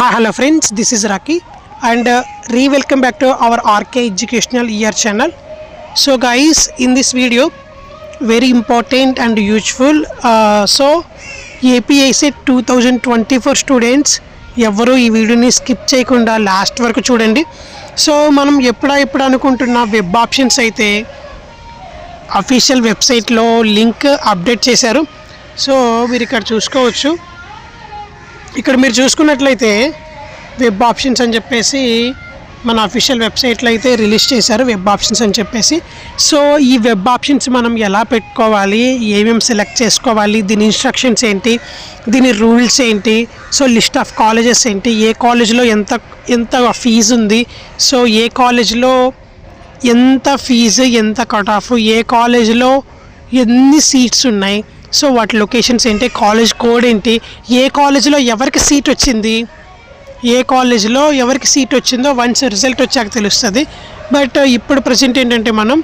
Hi, hello friends, this is Raki and welcome back to our RK Educational Year channel. So guys, in this video, very important and useful. APISET 2024 students ఎవరు ఈ వీడియోని skip చేయకుండా last వరకు చూడండి. So మనం ఎప్పుడు అనుకుంటున్న web options అయితే అఫీషియల్ వెబ్సైట్లో లింక్ అప్డేట్ చేశారు. సో మీరు ఇక్కడ చూసుకోవచ్చు. ఇక్కడ మీరు చూసుకున్నట్లయితే వెబ్ ఆప్షన్స్ అని చెప్పేసి మన అఫీషియల్ వెబ్సైట్లో అయితే రిలీజ్ చేశారు వెబ్ ఆప్షన్స్ అని చెప్పేసి. సో ఈ వెబ్ ఆప్షన్స్ మనం ఎలా పెట్టుకోవాలి, ఏమేమి సెలెక్ట్ చేసుకోవాలి, దీని ఇన్స్ట్రక్షన్స్ ఏంటి, దీని రూల్స్ ఏంటి, సో లిస్ట్ ఆఫ్ కాలేజెస్ ఏంటి, ఏ కాలేజ్లో ఎంత ఫీజు ఉంది, సో ఏ కాలేజ్లో ఎంత ఫీజు, ఎంత కట్ ఆఫ్, ఏ కాలేజ్లో ఎన్ని సీట్స్ ఉన్నాయి, సో వాటి లొకేషన్స్ ఏంటి, కాలేజ్ కోడ్ ఏంటి, ఏ కాలేజ్లో ఎవరికి సీట్ వచ్చింది, ఏ కాలేజ్లో ఎవరికి సీట్ వచ్చిందో వన్స్ రిజల్ట్ వచ్చాక తెలుస్తుంది. బట్ ఇప్పుడు ప్రజెంట్ ఏంటంటే మనం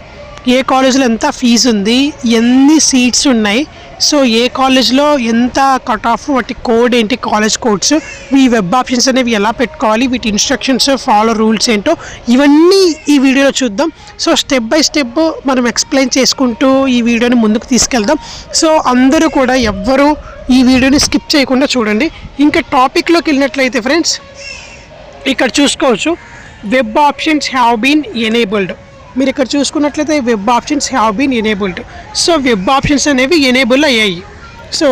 ఏ కాలేజ్లో ఎంత ఫీజు ఉంది, ఎన్ని సీట్స్ ఉన్నాయి, సో ఏ కాలేజ్లో ఎంత కట్ ఆఫ్, వాటి కోడ్ ఏంటి, కాలేజ్ కోడ్స్, ఈ వెబ్ ఆప్షన్స్ అనేవి ఎలా పెట్టుకోవాలి, వీటి ఇన్స్ట్రక్షన్స్, ఫాలో రూల్స్ ఏంటో ఇవన్నీ ఈ వీడియోలో చూద్దాం. సో స్టెప్ బై స్టెప్ మనం ఎక్స్ప్లెయిన్ చేసుకుంటూ ఈ వీడియోని ముందుకు తీసుకెళ్దాం. సో అందరూ కూడా ఎవ్వరూ ఈ వీడియోని స్కిప్ చేయకుండా చూడండి. ఇంకా టాపిక్లోకి వెళ్ళినట్లయితే ఫ్రెండ్స్ ఇక్కడ చూసుకోవచ్చు, web options have been enabled. మీరు ఇక్కడ చూసుకున్నట్లయితే web options have been enabled. So web options అనేవి ఎనేబుల్ అయ్యాయి. So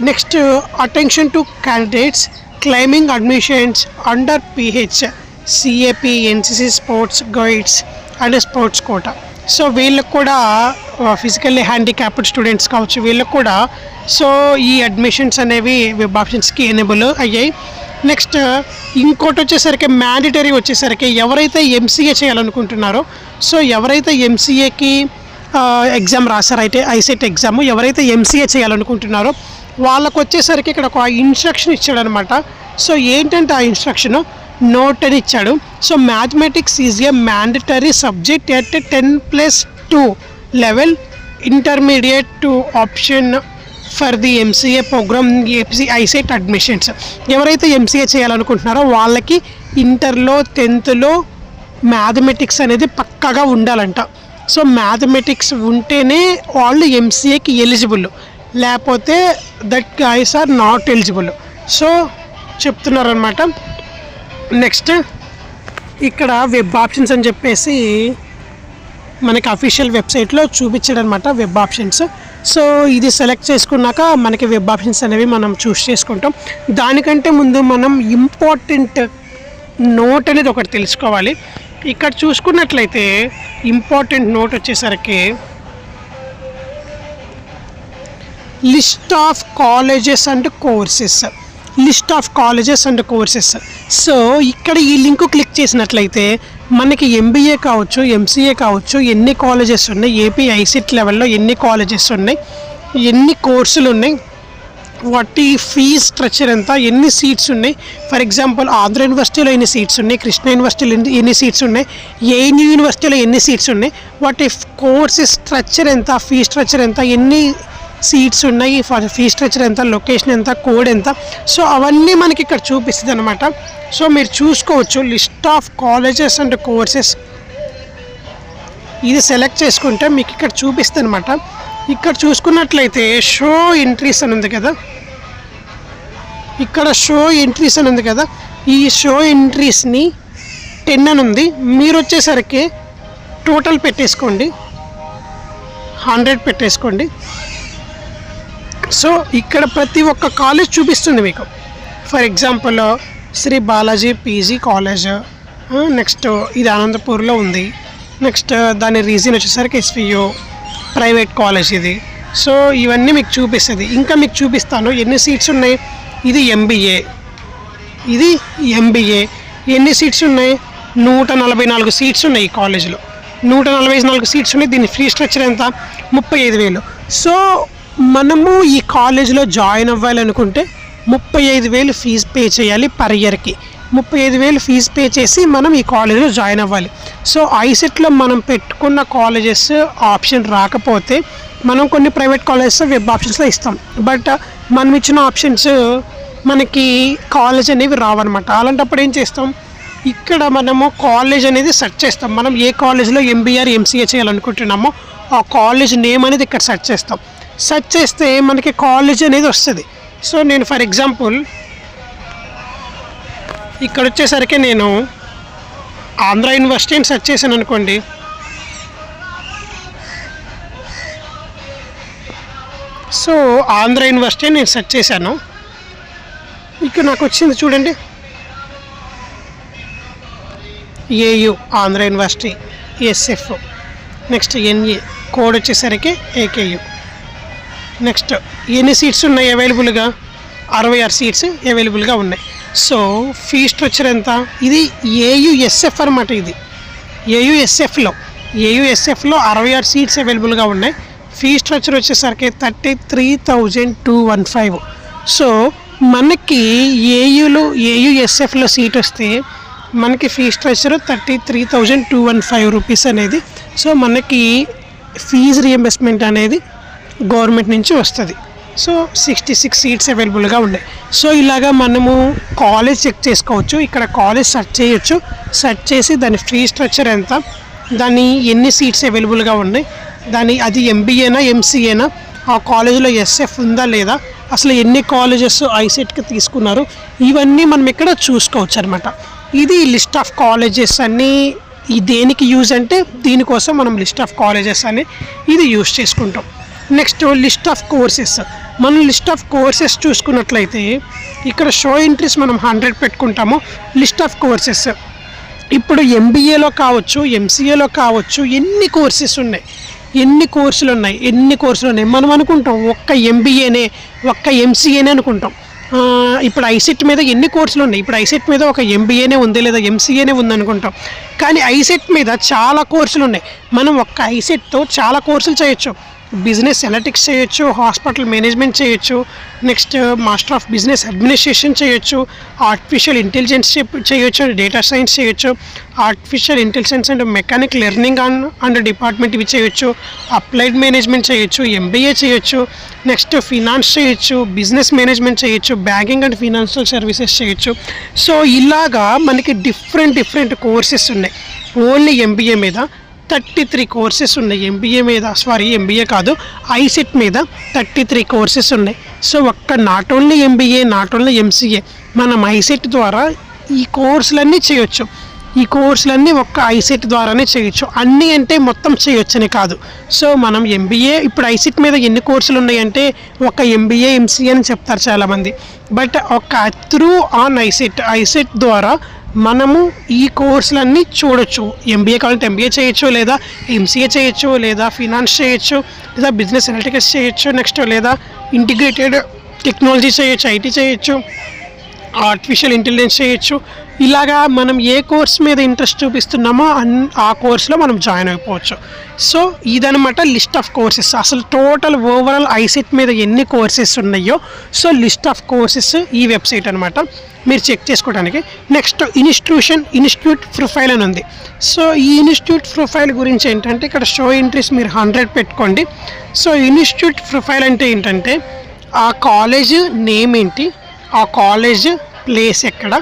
next, attention to candidates claiming admissions under PH, CAP, NCC sports guides and sports quota. So వీళ్ళకు కూడా physically handicapped students కావచ్చు, వీళ్ళకు కూడా సో ఈ అడ్మిషన్స్ అనేవి web ఆప్షన్స్కి enable అయ్యాయి. నెక్స్ట్ ఇంకోటి వచ్చేసరికి మ్యాండేటరీ వచ్చేసరికి ఎవరైతే MCA చేయాలనుకుంటున్నారో, సో ఎవరైతే MCAకి ఎగ్జామ్ రాశారైతే ఐసెట్ ఎగ్జామ్ ఎవరైతే MCA చేయాలనుకుంటున్నారో వాళ్ళకు వచ్చేసరికి ఇక్కడ ఒక ఇన్స్ట్రక్షన్ ఇచ్చాడనమాట. సో ఏంటంటే ఆ ఇన్స్ట్రక్షన్ నోట్ అని ఇచ్చాడు. So mathematics is a mandatory subject at 10+2 level intermediate to option for the MCA program ICET admissions. ఎవరైతే MCA చేయాలనుకుంటున్నారో వాళ్ళకి ఇంటర్లో 10th మ్యాథమెటిక్స్ అనేది పక్కాగా ఉండాలంట. సో మ్యాథమెటిక్స్ ఉంటేనే వాళ్ళు MCAకి ఎలిజిబుల్, లేకపోతే that guys are not eligible. So చెప్తున్నారనమాట. నెక్స్ట్ ఇక్కడ వెబ్ ఆప్షన్స్ అని చెప్పేసి మనకి అఫీషియల్ వెబ్సైట్లో చూపించాడనమాట వెబ్ ఆప్షన్స్. సో ఇది సెలెక్ట్ చేసుకున్నాక మనకి వెబ్ ఆప్షన్స్ అనేవి మనం చూస్ చేసుకుంటాం. దానికంటే ముందు మనం ఇంపార్టెంట్ నోట్ అనేది ఒకటి తెలుసుకోవాలి. ఇక్కడ చూసుకున్నట్లయితే ఇంపార్టెంట్ నోట్ వచ్చేసరికి list of colleges and courses, list of colleges and courses. So ఇక్కడ ఈ లింక్ క్లిక్ చేసినట్లయితే మనకి MBA కావచ్చు, MCA కావచ్చు, ఎన్ని కాలేజెస్ ఉన్నాయి, APISET లెవెల్లో ఎన్ని కాలేజెస్ ఉన్నాయి, ఎన్ని కోర్సులు ఉన్నాయి, వాటి ఫీజ్ స్ట్రక్చర్ ఎంత, ఎన్ని సీట్స్ ఉన్నాయి, ఫర్ ఎగ్జాంపుల్ ఆంధ్ర యూనివర్సిటీలో ఎన్ని సీట్స్ ఉన్నాయి, కృష్ణ యూనివర్సిటీలో ఎన్ని సీట్స్ ఉన్నాయి, ANU యూనివర్సిటీలో ఎన్ని సీట్స్ ఉన్నాయి, వాటి కోర్స్ స్ట్రక్చర్ ఎంత, ఫీ స్ట్రక్చర్ ఎంత, ఎన్ని సీట్స్ ఉన్నాయి, ఫీ స్ట్రక్చర్ ఎంత, లొకేషన్ ఎంత, కోడ్ ఎంత, సో అవన్నీ మనకి ఇక్కడ చూపిస్తుంది అనమాట. సో మీరు చూసుకోవచ్చు list of colleges and courses, ఇది సెలెక్ట్ చేసుకుంటే మీకు ఇక్కడ చూపిస్తుంది అనమాట. ఇక్కడ చూసుకున్నట్లయితే షో ఎంట్రీస్ అని ఉంది కదా, ఇక్కడ షో ఎంట్రీస్ అని ఉంది కదా, ఈ షో ఎంట్రీస్ని 10 అని ఉంది. మీరు వచ్చేసరికి టోటల్ పెట్టేసుకోండి, 100 పెట్టేసుకోండి. సో ఇక్కడ ప్రతి ఒక్క కాలేజ్ చూపిస్తుంది మీకు. For example Shri Balaji PG college, next ఇది అనంతపూర్లో ఉంది, నెక్స్ట్ దాని రీజన్ వచ్చేసరికి SVU ప్రైవేట్ కాలేజ్ ఇది. సో ఇవన్నీ మీకు చూపిస్తుంది. ఇంకా మీకు చూపిస్తాను ఎన్ని సీట్స్ ఉన్నాయి. ఇది MBA, ఇది MBA ఎన్ని సీట్స్ ఉన్నాయి, 144 సీట్స్ ఉన్నాయి ఈ కాలేజీలో, 144 సీట్స్ ఉన్నాయి. దీని ఫీ స్ట్రక్చర్ ఎంత, 35,000. సో మనము ఈ కాలేజీలో జాయిన్ అవ్వాలనుకుంటే 35,000 ఫీజు పే చేయాలి పర్ ఇయర్కి. 35,000 ఫీజు పే చేసి మనం ఈ కాలేజీలో జాయిన్ అవ్వాలి. సో ఐసెట్లో మనం పెట్టుకున్న కాలేజెస్ ఆప్షన్ రాకపోతే మనం కొన్ని ప్రైవేట్ కాలేజెస్ వెబ్ ఆప్షన్స్లో ఇస్తాం. బట్ మనం ఇచ్చిన ఆప్షన్స్ మనకి కాలేజ్ అనేవి రావన్నమాట. అలాంటప్పుడు ఏం చేస్తాం, ఇక్కడ మనము కాలేజ్ అనేది సెర్చ్ చేస్తాం. మనం ఏ కాలేజ్లో ఎంబీఆర్ ఎంసీఏ చేయాలనుకుంటున్నామో ఆ కాలేజ్ నేమ్ అనేది ఇక్కడ సెర్చ్ చేస్తాం. సెర్చ్ చేస్తే మనకి కాలేజ్ అనేది వస్తుంది. సో నేను ఫర్ ఎగ్జాంపుల్ ఇక్కడ వచ్చేసరికి నేను ఆంధ్ర యూనివర్సిటీ అని సెర్చ్ చేశాను అనుకోండి. సో ఆంధ్ర యూనివర్సిటీ నేను సెర్చ్ చేశాను. ఇక్కడ నాకు వచ్చింది చూడండి, AU Andhra university SF, next NA code వచ్చేసరికి ఏకేయు. నెక్స్ట్ ఎన్ని సీట్స్ ఉన్నాయి అవైలబుల్గా, 66 సీట్స్ అవైలబుల్గా ఉన్నాయి. సో ఫీ స్ట్రక్చర్ ఎంత, ఇది ఏయుఎస్ఎఫ్ అనమాట. ఇది ఏయుఎస్ఎఫ్లో 66 సీట్స్ అవైలబుల్గా ఉన్నాయి. ఫీ స్ట్రక్చర్ వచ్చేసరికి 33,215. సో మనకి ఏయుఎస్ఎఫ్లో సీట్ వస్తే మనకి ఫీ స్ట్రక్చర్ 33,215 రూపీస్ అనేది. సో మనకి ఫీజు రియంబర్స్మెంట్ అనేది గవర్నమెంట్ నుంచి వస్తుంది. సో 66 సీట్స్ అవైలబుల్గా ఉన్నాయి. సో ఇలాగా మనము కాలేజ్ చెక్ చేసుకోవచ్చు. ఇక్కడ కాలేజ్ సెర్చ్ చేయొచ్చు. సెర్చ్ చేసి దాని ఫీ స్ట్రక్చర్ ఎంత, దాని ఎన్ని సీట్స్ అవైలబుల్గా ఉన్నాయి, అది ఎంబీఏనా ఎంసీఏనా, ఆ కాలేజీలో ఎస్ఎఫ్ ఉందా లేదా, అసలు ఎన్ని కాలేజెస్ ఐసెట్కి తీసుకున్నారు, ఇవన్నీ మనం ఇక్కడ చూసుకోవచ్చు అనమాట. ఇది లిస్ట్ ఆఫ్ కాలేజెస్ అన్నీ. ఈ దేనికి యూజ్ అంటే దీనికోసం మనం లిస్ట్ ఆఫ్ కాలేజెస్ అని ఇది యూజ్ చేసుకుంటాం. Next list of courses. మనం లిస్ట్ ఆఫ్ కోర్సెస్ చూసుకున్నట్లయితే ఇక్కడ షో ఎంట్రీస్ మనం 100 పెట్టుకుంటాము. లిస్ట్ ఆఫ్ కోర్సెస్ ఇప్పుడు ఎంబీఏలో కావచ్చు, ఎంసీఏలో కావచ్చు, ఎన్ని కోర్సెస్ ఉన్నాయి, ఎన్ని కోర్సులు ఉన్నాయి మనం అనుకుంటాం ఒక్క ఎంబీఏనే, ఒక్క ఎంసీఏనే అనుకుంటాం. ఇప్పుడు ఐసెట్ మీద ఎన్ని కోర్సులు ఉన్నాయి, ఇప్పుడు ఐసెట్ మీద ఒక ఎంబీఏనే ఉంది లేదా ఎంసీఏనే ఉంది అనుకుంటాం. కానీ ఐసెట్ మీద చాలా కోర్సులు ఉన్నాయి. మనం ఒక్క ఐసెట్తో చాలా కోర్సులు చేయొచ్చు. బిజినెస్ అనలిటిక్స్ చేయొచ్చు, హాస్పిటల్ మేనేజ్మెంట్ చేయొచ్చు, next master of business administration చేయొచ్చు, ఆర్టిఫిషియల్ ఇంటెలిజెన్స్ చేయొచ్చు, డేటా సైన్స్ చేయొచ్చు, artificial intelligence and mechanic learning and department ఇవి చేయొచ్చు, అప్లైడ్ మేనేజ్మెంట్ చేయొచ్చు, ఎంబీఏ చేయొచ్చు, నెక్స్ట్ ఫినాన్స్ చేయొచ్చు, బిజినెస్ మేనేజ్మెంట్ చేయొచ్చు, బ్యాంకింగ్ అండ్ ఫినాన్షియల్ సర్వీసెస్ చేయొచ్చు. సో ఇలాగా మనకి డిఫరెంట్ కోర్సెస్ ఉన్నాయి. ఓన్లీ ఎంబీఏ మీద 33 కోర్సెస్ ఉన్నాయి. ఎంబీఏ కాదు, ఐసెట్ మీద 33 కోర్సెస్ ఉన్నాయి. So not only MBA, not only MCA, మనం ఐసెట్ ద్వారా ఈ కోర్సులన్నీ చేయొచ్చు. ఈ కోర్సులన్నీ ఒక్క ఐసెట్ ద్వారానే చేయొచ్చు. అన్నీ అంటే మొత్తం చేయొచ్చని కాదు. సో మనం ఎంబీఏ ఇప్పుడు ఐసెట్ మీద ఎన్ని కోర్సులు ఉన్నాయంటే ఒక ఎంబీఏ ఎంసీఏ అని చెప్తారు చాలామంది. బట్ ఒక త్రూ ఆన్ ఐసెట్ ద్వారా మనము ఈ కోర్సులన్నీ చూడొచ్చు. ఎంబీఏ కావాలంటే ఎంబీఏ చేయొచ్చు, లేదా ఎంసీఏ చేయొచ్చు, లేదా ఫినాన్స్ చేయొచ్చు, లేదా బిజినెస్ అనలిటిక్స్ చేయొచ్చు, నెక్స్ట్ లేదా ఇంటిగ్రేటెడ్ టెక్నాలజీ చేయొచ్చు, ఐటీ చేయొచ్చు, ఆర్టిఫిషియల్ ఇంటెలిజెన్స్ చేయొచ్చు. ఇలాగా మనం ఏ కోర్స్ మీద ఇంట్రెస్ట్ చూపిస్తున్నామో ఆ కోర్సులో మనం జాయిన్ అయిపోవచ్చు. సో ఇదనమాట లిస్ట్ ఆఫ్ కోర్సెస్. అసలు టోటల్ ఓవరాల్ ఐసెట్ మీద ఎన్ని కోర్సెస్ ఉన్నాయో సో లిస్ట్ ఆఫ్ కోర్సెస్ ఈ వెబ్సైట్ అనమాట, మీరు చెక్ చేసుకోవడానికి. నెక్స్ట్ ఇన్స్టిట్యూట్ ప్రొఫైల్ అని ఉంది. సో ఈ ఇన్స్టిట్యూట్ ప్రొఫైల్ గురించి ఏంటంటే ఇక్కడ షో ఎంట్రీస్ మీరు 100 పెట్టుకోండి. సో ఇన్స్టిట్యూట్ ప్రొఫైల్ అంటే ఏంటంటే ఆ కాలేజ్ నేమ్ ఏంటి, ఆ కాలేజ్ ప్లేస్ ఎక్కడ,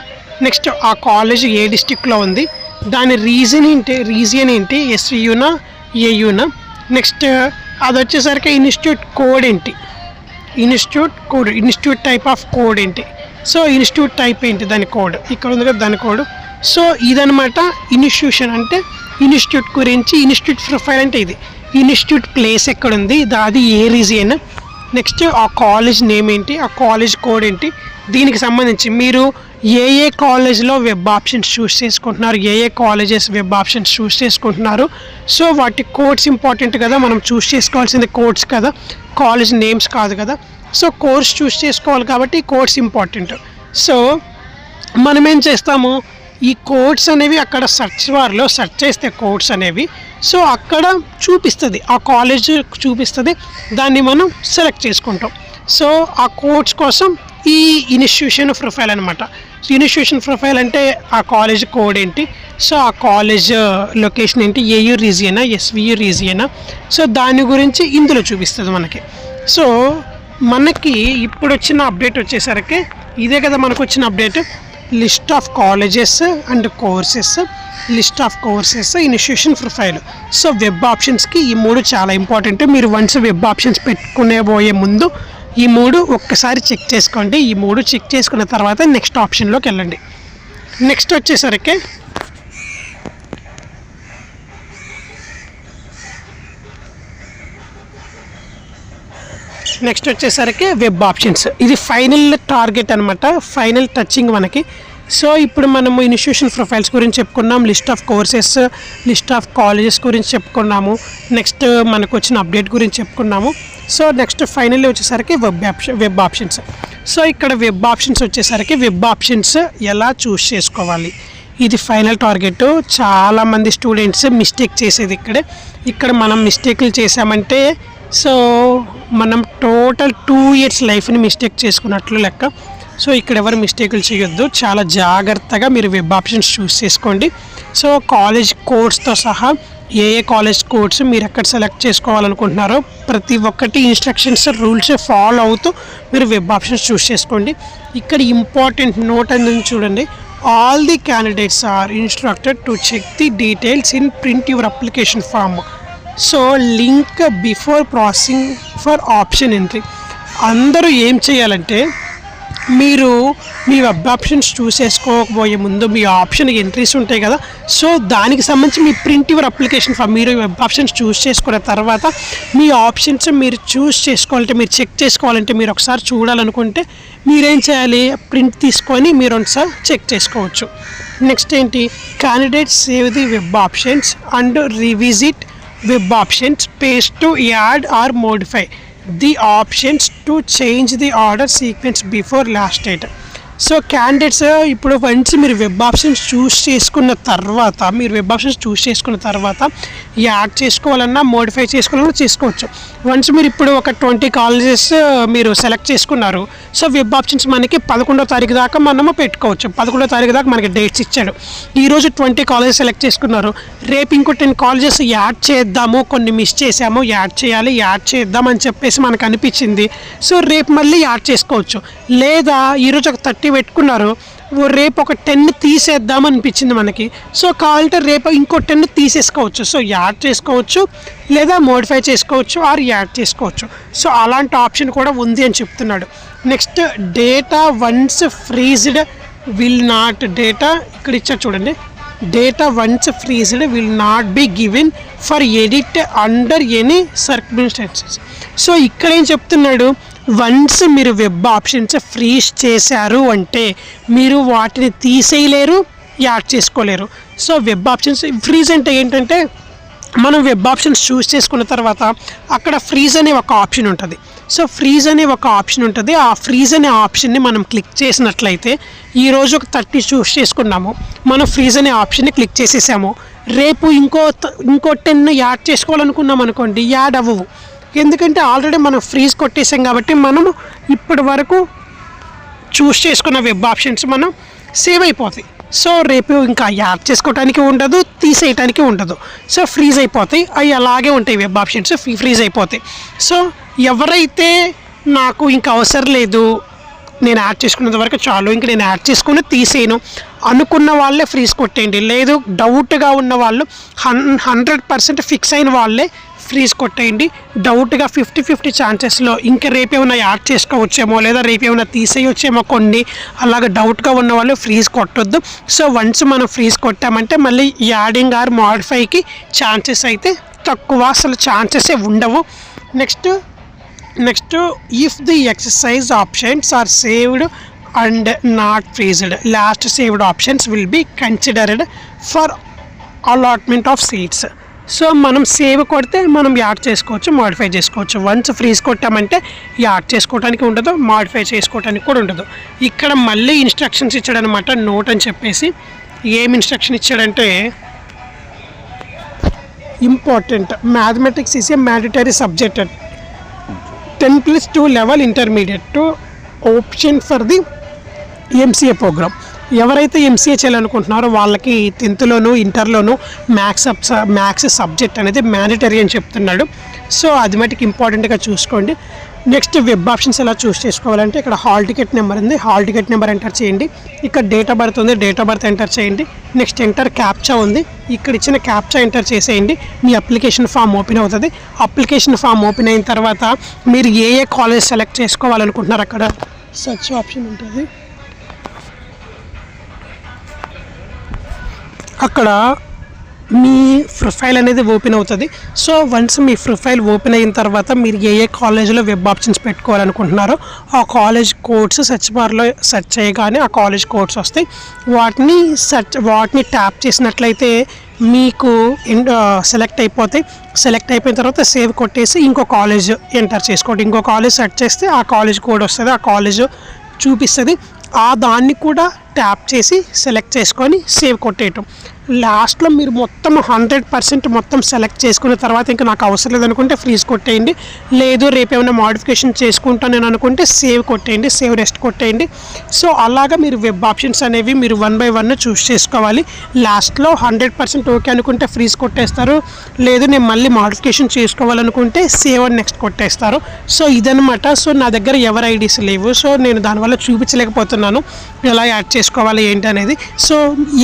నెక్స్ట్ ఆ కాలేజ్ ఏ డిస్టిక్లో ఉంది, దాని రీజియన్ ఏంటి, ఎస్యూనా ఏయూనా, నెక్స్ట్ అది వచ్చేసరికి ఇన్స్టిట్యూట్ కోడ్ ఏంటి, ఇన్స్టిట్యూట్ టైప్ ఆఫ్ కోడ్ ఏంటి, సో ఇన్స్టిట్యూట్ టైప్ ఏంటి, దాని కోడ్ ఇక్కడ ఉంది కదా దాని కోడ్. సో ఇదనమాట ఇన్స్టిట్యూషన్ అంటే ఇన్స్టిట్యూట్ గురించి. ఇన్స్టిట్యూట్ ప్రొఫైల్ అంటే ఇది. ఇన్స్టిట్యూట్ ప్లేస్ ఎక్కడ ఉంది, అది ఏ రీజియన్, నెక్స్ట్ ఆ కాలేజ్ నేమ్ ఏంటి, ఆ కాలేజ్ కోడ్ ఏంటి, దీనికి సంబంధించి మీరు ఏ కాలేజ్లో వెబ్ ఆప్షన్స్ చూస్ చేసుకుంటున్నారు, ఏ కాలేజెస్ వెబ్ ఆప్షన్స్ చూస్ చేసుకుంటున్నారు. సో వాటి కోడ్స్ ఇంపార్టెంట్ కదా, మనం చూస్ చేసుకోవాల్సింది కోడ్స్ కదా, కాలేజ్ నేమ్స్ కాదు కదా. సో కోర్స్ చూస్ చేసుకోవాలి కాబట్టి కోడ్స్ ఇంపార్టెంట్. సో మనం ఏం చేస్తాము, ఈ కోడ్స్ అనేవి అక్కడ సెర్చ్ బార్లో సెర్చ్ చేస్తే కోడ్స్ అనేవి సో అక్కడ చూపిస్తుంది, ఆ కాలేజ్ చూపిస్తుంది, దాన్ని మనం సెలెక్ట్ చేసుకుంటాం. సో ఆ కోడ్స్ కోసం ఈ ఇన్స్టిట్యూషన్ ప్రొఫైల్ అనమాట. ఇన్స్టిట్యూషన్ ప్రొఫైల్ అంటే ఆ కాలేజ్ కోడ్ ఏంటి, సో ఆ కాలేజ్ లొకేషన్ ఏంటి, ఏయూ రీజియనా ఎస్వియు రీజియనా, సో దాని గురించి ఇందులో చూపిస్తుంది మనకి. సో మనకి ఇప్పుడు వచ్చిన అప్డేట్ వచ్చేసరికి ఇదే కదా మనకు వచ్చిన update. List of colleges and courses, list of courses, institution profile. So web ఆప్షన్స్కి ఈ 3 చాలా ఇంపార్టెంట్. మీరు వన్స్ వెబ్ ఆప్షన్స్ పెట్టుకునే ముందు ఈ 3 ఒక్కసారి చెక్ చేసుకోండి. ఈ 3 చెక్ చేసుకున్న తర్వాత నెక్స్ట్ ఆప్షన్లోకి వెళ్ళండి. నెక్స్ట్ వచ్చేసరికి వెబ్ ఆప్షన్స్. ఇది ఫైనల్ టార్గెట్ అనమాట, ఫైనల్ టచింగ్ మనకి. సో ఇప్పుడు మనము ఇన్స్టిట్యూషన్ ప్రొఫైల్స్ గురించి చెప్పుకున్నాం, list of courses, list of colleges గురించి చెప్పుకున్నాము, నెక్స్ట్ మనకు వచ్చిన అప్డేట్ గురించి చెప్పుకున్నాము. సో నెక్స్ట్ ఫైనల్లీ వచ్చేసరికి వెబ్ ఆప్షన్స్. సో ఇక్కడ వెబ్ ఆప్షన్స్ వచ్చేసరికి వెబ్ ఆప్షన్స్ ఎలా చూస్ చేసుకోవాలి, ఇది ఫైనల్ టార్గెట్. చాలామంది స్టూడెంట్స్ మిస్టేక్ చేసేది ఇక్కడ మనం మిస్టేక్లు చేసామంటే సో మనం టోటల్ 2 years లైఫ్ని మిస్టేక్ చేసుకున్నట్లు లెక్క. సో ఇక్కడ ఎవరు మిస్టేకులు చేయొద్దు, చాలా జాగ్రత్తగా మీరు వెబ్ ఆప్షన్స్ చూస్ చేసుకోండి. సో కాలేజ్ కోర్స్తో సహా ఏ కాలేజ్ కోర్స్ మీరు ఎక్కడ సెలెక్ట్ చేసుకోవాలనుకుంటున్నారో ప్రతి ఒక్కటి ఇన్స్ట్రక్షన్స్, రూల్స్ ఫాలో అవుతూ మీరు వెబ్ ఆప్షన్స్ చూస్ చేసుకోండి. ఇక్కడ ఇంపార్టెంట్ నోట్ అనేది చూడండి. All the candidates are instructed to check the details in print your application form. So link before processing for option entry. అందరూ ఏం చేయాలంటే మీరు మీ వెబ్ ఆప్షన్స్ చూస్ చేసుకోకపోయే ముందు మీ ఆప్షన్ ఎంట్రీస్ ఉంటాయి కదా, సో దానికి సంబంధించి me print your application form మీరు వెబ్ ఆప్షన్స్ చూస్ చేసుకున్న తర్వాత మీ ఆప్షన్స్ మీరు చూస్ చేసుకోవాలంటే, మీరు చెక్ చేసుకోవాలంటే, మీరు ఒకసారి చూడాలనుకుంటే మీరేం చేయాలి, ప్రింట్ తీసుకొని మీరు ఒకసారి చెక్ చేసుకోవచ్చు. నెక్స్ట్ ఏంటి, candidates save the web options and revisit web options page to add or modify the options to change the order sequence before last date. So candidates ఇప్పుడు వన్స్ మీరు వెబ్ ఆప్షన్స్ చూస్ చేసుకున్న తర్వాత add చేసుకోవాలన్నా modify చేసుకోవాలన్నా చేసుకోవచ్చు. Once మీరు ఇప్పుడు ఒక 20 కాలేజెస్ మీరు సెలెక్ట్ చేసుకున్నారు. సో వెబ్ ఆప్షన్స్ మనకి 11వ తారీఖు దాకా మనము పెట్టుకోవచ్చు. 11వ తారీఖు దాకా మనకి డేట్స్ ఇచ్చాడు. ఈరోజు 20 కాలేజెస్ సెలెక్ట్ చేసుకున్నారు, రేపు ఇంకో 10 కాలేజెస్ యాడ్ చేద్దాము, కొన్ని మిస్ చేసాము, యాడ్ చేద్దాం అని చెప్పేసి మనకు అనిపించింది. సో రేపు మళ్ళీ యాడ్ చేసుకోవచ్చు. లేదా ఈరోజు ఒక 30 పెట్టుకున్నారు, రేపు ఒక 10 తీసేద్దాం అనిపించింది మనకి. సో కావాలంటే రేపు ఇంకో 10 తీసేసుకోవచ్చు. సో యాడ్ చేసుకోవచ్చు, లేదా మోడిఫై చేసుకోవచ్చు, ఆర్ యాడ్ చేసుకోవచ్చు. సో అలాంటి ఆప్షన్ కూడా ఉంది అని చెప్తున్నాడు. Next data once freezed will not, data ఇక్కడ ఇచ్చారు చూడండి, data once freezed will not be given for edit under any circumstances. So ఇక్కడ ఏం చెప్తున్నాడు, వన్స్ మీరు వెబ్ ఆప్షన్స్ ఫ్రీజ్ చేశారు అంటే మీరు వాటిని తీసేయలేరు, యాడ్ చేసుకోలేరు. సో వెబ్ ఆప్షన్స్ ఫ్రీజ్ అంటే ఏంటంటే మనం వెబ్ ఆప్షన్స్ చూస్ చేసుకున్న తర్వాత అక్కడ ఫ్రీజ్ అనే ఒక ఆప్షన్ ఉంటుంది. సో ఫ్రీజ్ అనే ఒక ఆప్షన్ ఉంటుంది. ఆ ఫ్రీజ్ అనే ఆప్షన్ని మనం క్లిక్ చేసినట్లయితే ఈరోజు ఒక 30 చూస్ చేసుకున్నాము, మనం ఫ్రీజ్ అనే ఆప్షన్ని క్లిక్ చేసేసాము. రేపు ఇంకో 10 యాడ్ చేసుకోవాలనుకున్నాం అనుకోండి, యాడ్ అవ్వవు. ఎందుకంటే ఆల్రెడీ మనం ఫ్రీజ్ కొట్టేసాం కాబట్టి మనము ఇప్పటి వరకు చూస్ చేసుకున్న వెబ్ ఆప్షన్స్ మనం సేవ్ అయిపోతాయి. సో రేపు ఇంకా యాడ్ చేసుకోవడానికి ఉండదు, తీసేయటానికి ఉండదు. సో ఫ్రీజ్ అయిపోతాయి, అవి అలాగే ఉంటాయి, వెబ్ ఆప్షన్స్ ఫ్రీజ్ అయిపోతాయి. సో ఎవరైతే నాకు ఇంకా అవసరం లేదు, నేను యాడ్ చేసుకున్నంత వరకు చాలు, ఇంక నేను యాడ్ చేసుకుని తీసేయను అనుకున్న వాళ్ళే ఫ్రీజ్ కొట్టేయండి. లేదు డౌట్గా ఉన్న వాళ్ళు 100% ఫిక్స్ అయిన వాళ్ళే ఫ్రీజ్ కొట్టేయండి. డౌట్గా 50-50 ఛాన్సెస్లో ఇంకా రేపేమైనా యాడ్ చేసుకోవచ్చేమో, లేదా రేపేమైనా తీసేయొచ్చేమో కొన్ని, అలాగ డౌట్గా ఉన్న వాళ్ళు ఫ్రీజ్ కొట్టొద్దు. సో వన్స్ మనం ఫ్రీజ్ కొట్టామంటే మళ్ళీ యాడింగ్ ఆర్ మోడిఫైకి ఛాన్సెస్ అయితే తక్కువ, అసలు ఛాన్సెసే ఉండవు. Next if the exercise options are saved and not freezed, last saved options will be considered for allotment of seats. So మనం సేవ్ కొడితే మనం యాడ్ చేసుకోవచ్చు, మోడిఫై చేసుకోవచ్చు. వన్స్ ఫ్రీజ్ కొట్టామంటే యాడ్ చేసుకోవడానికి ఉండదు, మోడిఫై చేసుకోవడానికి కూడా ఉండదు. ఇక్కడ మళ్ళీ ఇన్స్ట్రక్షన్స్ ఇచ్చాడనమాట, నోట్ అని చెప్పేసి. ఏం ఇన్స్ట్రక్షన్ ఇచ్చాడంటే, important, mathematics is a mandatory subject 10+2 level intermediate to option for the MCA program. ఎవరైతే ఎంసీఏ చేయాలనుకుంటున్నారో వాళ్ళకి 10th ఇంటర్లోనూ మ్యాథ్స్ సబ్జెక్ట్ అనేది మ్యాండేటరీ అని చెప్తున్నాడు. సో అది మటుకు ఇంపార్టెంట్గా చూసుకోండి. నెక్స్ట్ వెబ్ ఆప్షన్స్ ఎలా చూస్ చేసుకోవాలంటే ఇక్కడ హాల్ టికెట్ నెంబర్ ఉంది, హాల్ టికెట్ నెంబర్ ఎంటర్ చేయండి. ఇక్కడ డేట్ ఆఫ్ బర్త్ ఉంది, డేట్ ఆఫ్ బర్త్ ఎంటర్ చేయండి. నెక్స్ట్ ఎంటర్ క్యాప్చా ఉంది, ఇక్కడ ఇచ్చిన క్యాప్చా ఎంటర్ చేసేయండి. మీ అప్లికేషన్ ఫామ్ ఓపెన్ అవుతుంది. అప్లికేషన్ ఫామ్ ఓపెన్ అయిన తర్వాత మీరు ఏ కాలేజ్ సెలెక్ట్ చేసుకోవాలనుకుంటున్నారు అక్కడ సెర్చ్ ఆప్షన్ ఉంటుంది. అక్కడ మీ ప్రొఫైల్ అనేది ఓపెన్ అవుతుంది. సో వన్స్ మీ ప్రొఫైల్ ఓపెన్ అయిన తర్వాత మీరు ఏ కాలేజ్లో వెబ్ ఆప్షన్స్ పెట్టుకోవాలనుకుంటున్నారో ఆ కాలేజ్ కోడ్స్ సెర్చ్ బార్లో సెర్చ్ చేయగానే ఆ కాలేజ్ కోడ్స్ వస్తాయి. వాటిని ట్యాప్ చేసినట్లయితే మీకు సెలెక్ట్ అయిపోతాయి. సెలెక్ట్ అయిపోయిన తర్వాత సేవ్ కొట్టేసి ఇంకో కాలేజ్ ఎంటర్ చేసుకోండి. ఇంకో కాలేజ్ సెర్చ్ చేస్తే ఆ కాలేజ్ కోడ్ వస్తుంది, ఆ కాలేజ్ చూపిస్తుంది. దాన్ని కూడా ట్యాప్ చేసి సెలెక్ట్ చేసుకొని సేవ్ కొట్టేయటం. లాస్ట్లో మీరు మొత్తం 100% మొత్తం సెలెక్ట్ చేసుకున్న తర్వాత ఇంకా నాకు అవసరం లేదనుకుంటే ఫ్రీజ్ కొట్టేయండి. లేదు రేపు ఏమైనా మోడిఫికేషన్ చేసుకుంటాను అనుకుంటే సేవ్ కొట్టేయండి, సేవ్ రెస్ట్ కొట్టేయండి. సో అలాగా మీరు వెబ్ ఆప్షన్స్ అనేవి మీరు 1 by 1 చూస్ చేసుకోవాలి. లాస్ట్లో 100% ఓకే అనుకుంటే ఫ్రీజ్ కొట్టేస్తారు, లేదు నేను మళ్ళీ మోడిఫికేషన్ చేసుకోవాలనుకుంటే సేవ్ అండ్ నెక్స్ట్ కొట్టేస్తారు. సో ఇదనమాట. సో నా దగ్గర ఎవరి ఐడీస్ లేవు, సో నేను దానివల్ల చూపించలేకపోతున్నాను ఎలా యాడ్ చేసుకోవాలి ఏంటి అనేది. సో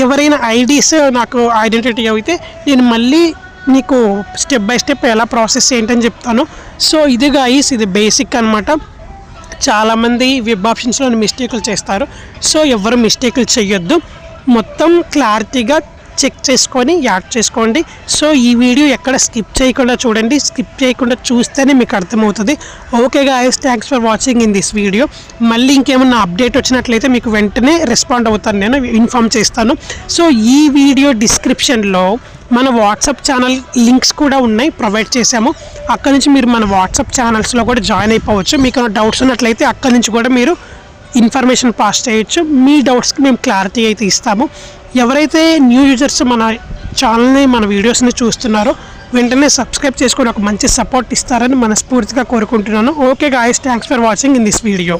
ఎవరైనా ఐడీస్ నాకు ఐడెంటిటీ అయితే నేను మళ్ళీ నీకు స్టెప్ బై స్టెప్ ఎలా ప్రాసెస్ ఏంటని చెప్తాను. సో ఇది గైస్, ఇది బేసిక్ అనమాట. చాలామంది వెబ్ ఆప్షన్స్లో మిస్టేకులు చేస్తారు. సో ఎవరు మిస్టేకులు చేయొద్దు, మొత్తం క్లారిటీగా చెక్ చేసుకొని యాడ్ చేసుకోండి. సో ఈ వీడియో ఎక్కడ స్కిప్ చేయకుండా చూడండి, స్కిప్ చేయకుండా చూస్తేనే మీకు అర్థమవుతుంది. Okay guys, thanks for watching in this video. మళ్ళీ ఇంకేమన్నా అప్డేట్ వచ్చినట్లయితే మీకు వెంటనే రెస్పాండ్ అవుతాను, నేను ఇన్ఫామ్ చేస్తాను. సో ఈ వీడియో డిస్క్రిప్షన్లో మన వాట్సాప్ ఛానల్ లింక్స్ కూడా ఉన్నాయి, ప్రొవైడ్ చేసాము. అక్కడ నుంచి మీరు మన వాట్సాప్ ఛానల్స్లో కూడా జాయిన్ అయిపోవచ్చు. మీకు డౌట్స్ ఉన్నట్లయితే అక్కడ నుంచి కూడా మీరు ఇన్ఫర్మేషన్ పాస్ చేయొచ్చు. మీ డౌట్స్కి మేము క్లారిటీ అయితే ఇస్తాము. ఎవరైతే న్యూ యూజర్స్ మన ఛానల్ని మన వీడియోస్ని చూస్తున్నారో వెంటనే సబ్స్క్రైబ్ చేసుకొని ఒక మంచి సపోర్ట్ ఇస్తారని మనస్ఫూర్తిగా కోరుకుంటున్నాను. Okay guys, thanks for watching in this video.